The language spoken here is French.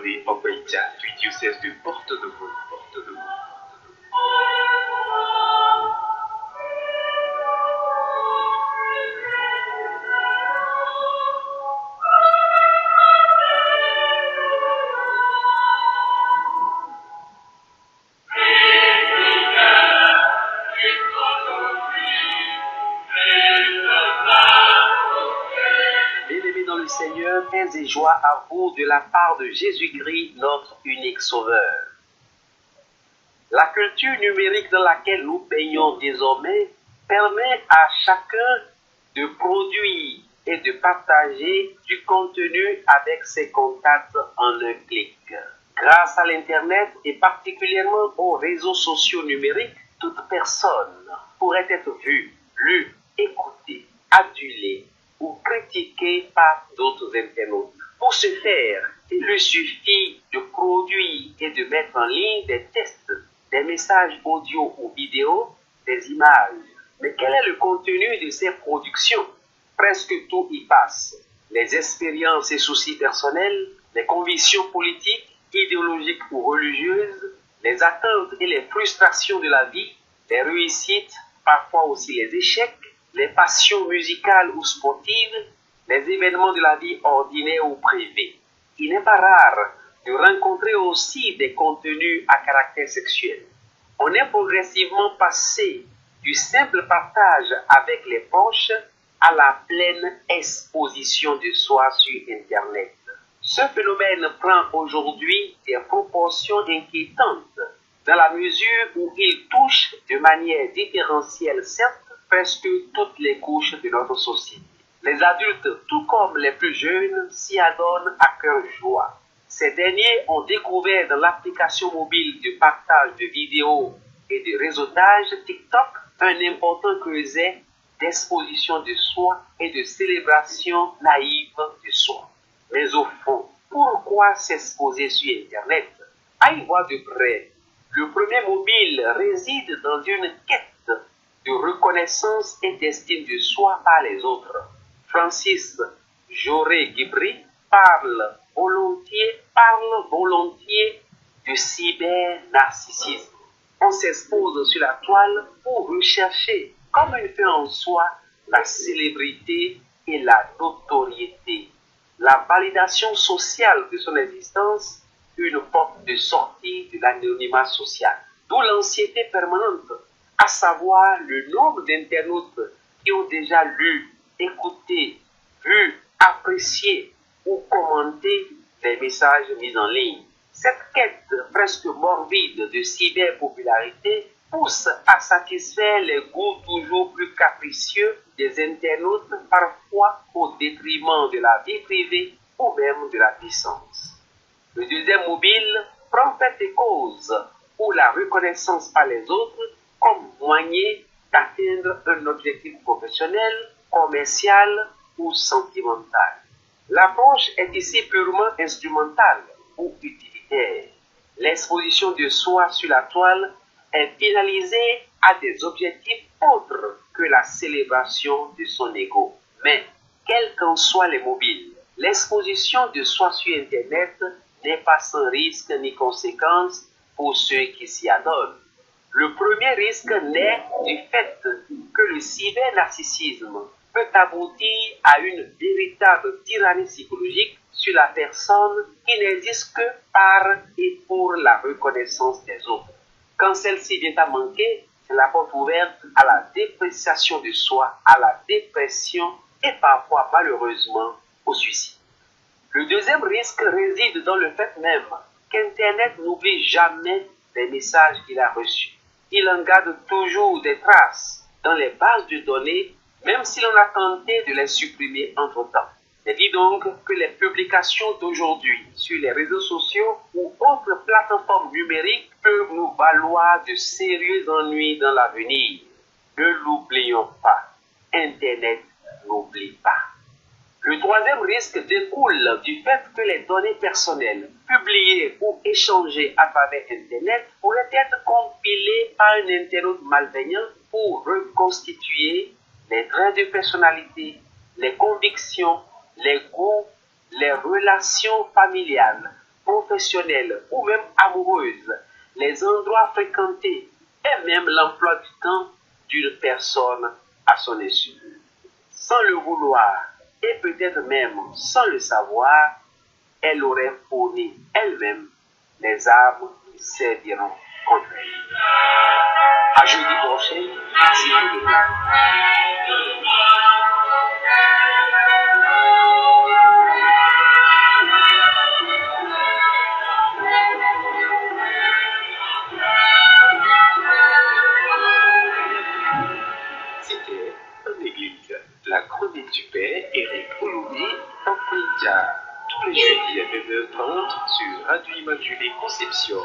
Jésus-Christ Okoïtia, du diocèse de Porto-Novo, Bien-aimés dans le Seigneur, paix et joie à vous de la part de Jésus-Christ, notre unique Sauveur. La culture numérique dans laquelle nous baignons désormais permet à chacun de produire et de partager du contenu avec ses contacts en un clic. Grâce à l'Internet et particulièrement aux réseaux sociaux numériques, toute personne pourrait être vue, lue, écoutée, adulée ou critiquée par d'autres internautes. Pour ce faire, il lui suffit de produire et de mettre en ligne des tests, des messages audio ou vidéo, des images. Mais quel est le contenu de ces productions? Presque tout y passe. Les expériences et soucis personnels, les convictions politiques, idéologiques ou religieuses, les attentes et les frustrations de la vie, les réussites, parfois aussi les échecs, les passions musicales ou sportives, les événements de la vie ordinaire ou privée. Il n'est pas rare de rencontrer aussi des contenus à caractère sexuel. On est progressivement passé du simple partage avec les proches à la pleine exposition de soi sur Internet. Ce phénomène prend aujourd'hui des proportions inquiétantes dans la mesure où il touche de manière différentielle, certes, presque toutes les couches de notre société. Les adultes, tout comme les plus jeunes, s'y adonnent à cœur joie. Ces derniers ont découvert dans l'application mobile de partage de vidéos et de réseautage TikTok un important creuset d'exposition de soi et de célébration naïve de soi. Mais au fond, pourquoi s'exposer sur Internet? À y voir de près, le premier mobile réside dans une quête de reconnaissance et d'estime de soi par les autres. Francis Jaurès-Guibry parle volontiers de cyber-narcissisme. On s'expose sur la toile pour rechercher, comme une fin en soi, la célébrité et la notoriété, la validation sociale de son existence, une porte de sortie de l'anonymat social. D'où l'anxiété permanente, à savoir le nombre d'internautes qui ont déjà lu, écouté, vu, apprécié ou commenté les messages mis en ligne. Cette quête presque morbide de cyberpopularité pousse à satisfaire les goûts toujours plus capricieux des internautes, parfois au détriment de la vie privée ou même de la puissance. Le deuxième mobile prend fait et cause pour la reconnaissance par les autres comme moyen d'atteindre un objectif professionnel, commercial ou sentimental. L'approche est ici purement instrumentale ou utilitaire. L'exposition de soi sur la toile est finalisée à des objectifs autres que la célébration de son ego. Mais, quels qu'en soient les mobiles, l'exposition de soi sur Internet n'est pas sans risque ni conséquence pour ceux qui s'y adonnent. Le premier risque naît du fait que le cyber-narcissisme peut aboutir à une véritable tyrannie psychologique sur la personne qui n'existe que par et pour la reconnaissance des autres. Quand celle-ci vient à manquer, c'est la porte ouverte à la dépréciation de soi, à la dépression et parfois malheureusement au suicide. Le deuxième risque réside dans le fait même qu'Internet n'oublie jamais les messages qu'il a reçus. Il en garde toujours des traces dans les bases de données, même si l'on a tenté de les supprimer entre-temps. C'est dit donc que les publications d'aujourd'hui sur les réseaux sociaux ou autres plateformes numériques peuvent nous valoir de sérieux ennuis dans l'avenir. Ne l'oublions pas. Internet n'oublie pas. Le troisième risque découle du fait que les données personnelles publiées ou échangées à travers Internet pourraient être compilées par un internaute malveillant pour reconstituer les traits de personnalité, les convictions, les goûts, les relations familiales, professionnelle ou même amoureuse, les endroits fréquentés et même l'emploi du temps d'une personne à son insu. Sans le vouloir et peut-être même sans le savoir, elle aurait fourni elle-même les armes qui serviront contre elle. À jeudi prochain, si vous le voulez. C'était en église. La chronique du père Eric Oloumi en Prinja. Tous les jeudis à 9h30 sur Radio Immaculée Conception.